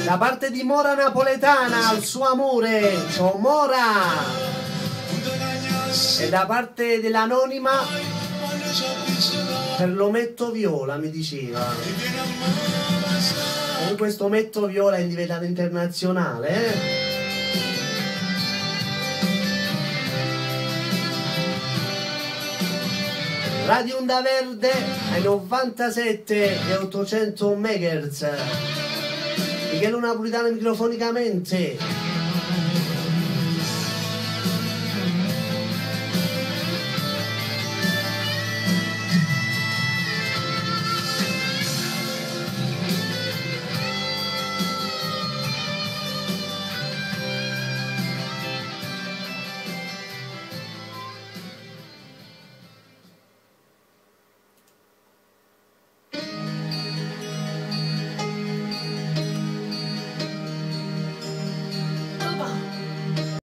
Da parte di Mora Napoletana al suo amore, ciao Mora. E da parte dell'anonima per l'ometto viola mi diceva. Con questo ometto viola è diventato internazionale, Radio Onda Verde ai 97 e 800 MHz. Michele Napulitan microfonicamente.